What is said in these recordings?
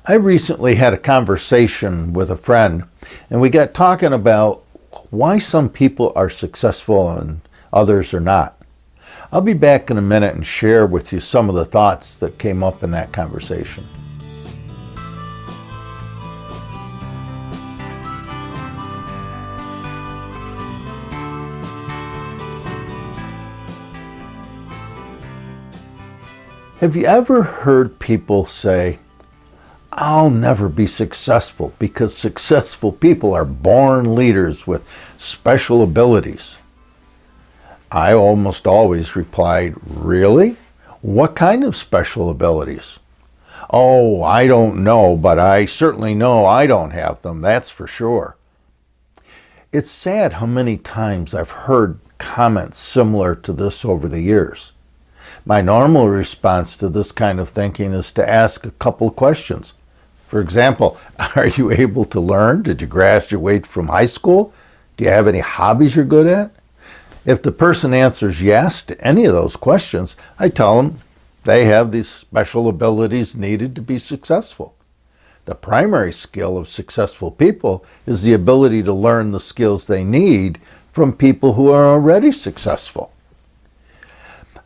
I recently had a conversation with a friend, and we got talking about why some people are successful and others are not. I'll be back in a minute and share with you some of the thoughts that came up in that conversation. Have you ever heard people say, "I'll never be successful because successful people are born leaders with special abilities"? I almost always replied, "Really? What kind of special abilities?" "Oh, I don't know, but I certainly know I don't have them, that's for sure." It's sad how many times I've heard comments similar to this over the years. My normal response to this kind of thinking is to ask a couple questions. For example, are you able to learn? Did you graduate from high school? Do you have any hobbies you're good at? If the person answers yes to any of those questions, I tell them they have these special abilities needed to be successful. The primary skill of successful people is the ability to learn the skills they need from people who are already successful.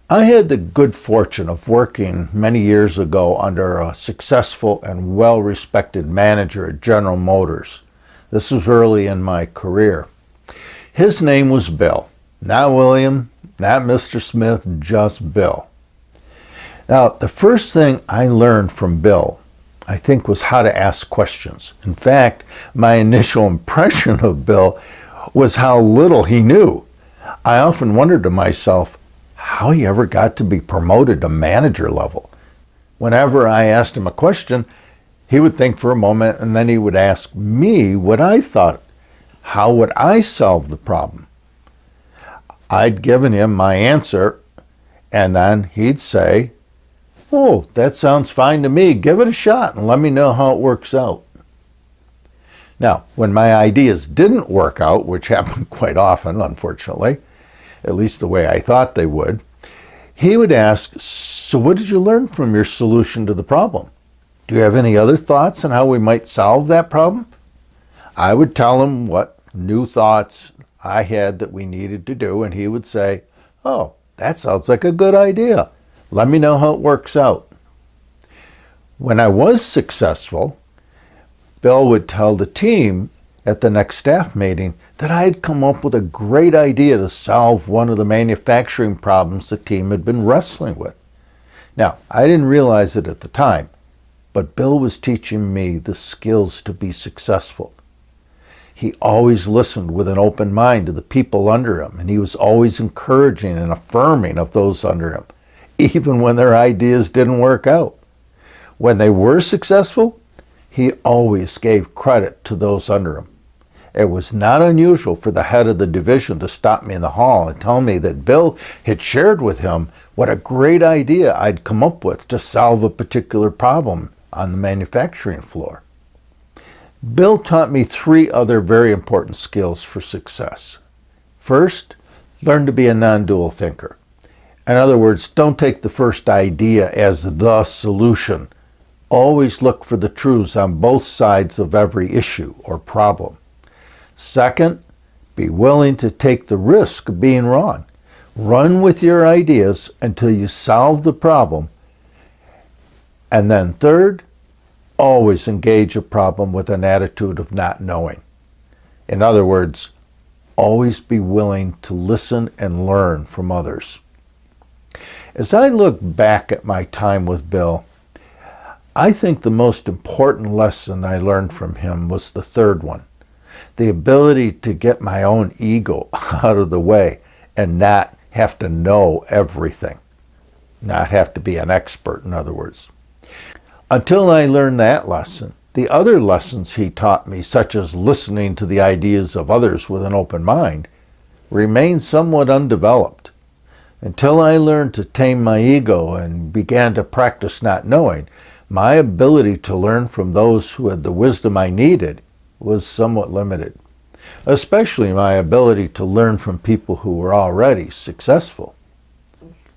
I had the good fortune of working many years ago under a successful and well-respected manager at General Motors. This was early in my career. His name was Bill. Not William, not Mr. Smith, just Bill. Now, the first thing I learned from Bill, I think, was how to ask questions. In fact, my initial impression of Bill was how little he knew. I often wondered to myself how he ever got to be promoted to manager level. Whenever I asked him a question, he would think for a moment and then he would ask me what I thought. How would I solve the problem? I'd given him my answer and then he'd say, "Oh, that sounds fine to me. Give it a shot and let me know how it works out." Now, when my ideas didn't work out, which happened quite often, unfortunately, at least the way I thought they would, he would ask, "So what did you learn from your solution to the problem? Do you have any other thoughts on how we might solve that problem?" I would tell him what new thoughts I had that we needed to do, and he would say, "Oh, that sounds like a good idea. Let me know how it works out." When I was successful, Bill would tell the team at the next staff meeting that I had come up with a great idea to solve one of the manufacturing problems the team had been wrestling with. Now, I didn't realize it at the time, but Bill was teaching me the skills to be successful. He always listened with an open mind to the people under him, and he was always encouraging and affirming of those under him, even when their ideas didn't work out. When they were successful, he always gave credit to those under him. It was not unusual for the head of the division to stop me in the hall and tell me that Bill had shared with him what a great idea I'd come up with to solve a particular problem on the manufacturing floor. Bill taught me three other very important skills for success. First, learn to be a non-dual thinker. In other words, don't take the first idea as the solution. Always look for the truths on both sides of every issue or problem. Second, be willing to take the risk of being wrong. Run with your ideas until you solve the problem. And then third, always engage a problem with an attitude of not knowing. In other words, always be willing to listen and learn from others. As I look back at my time with Bill, I think the most important lesson I learned from him was the third one. The ability to get my own ego out of the way and not have to know everything. Not have to be an expert, in other words. Until I learned that lesson, the other lessons he taught me, such as listening to the ideas of others with an open mind, remained somewhat undeveloped. Until I learned to tame my ego and began to practice not knowing, my ability to learn from those who had the wisdom I needed was somewhat limited, especially my ability to learn from people who were already successful.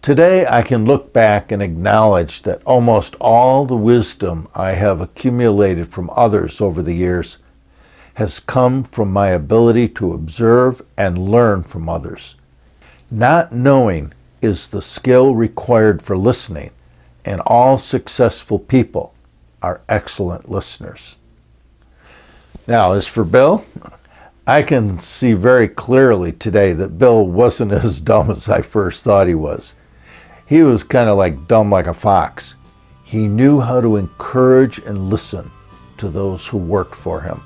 Today, I can look back and acknowledge that almost all the wisdom I have accumulated from others over the years has come from my ability to observe and learn from others. Not knowing is the skill required for listening, and all successful people are excellent listeners. Now, as for Bill, I can see very clearly today that Bill wasn't as dumb as I first thought he was. He was kind of like dumb like a fox. He knew how to encourage and listen to those who worked for him.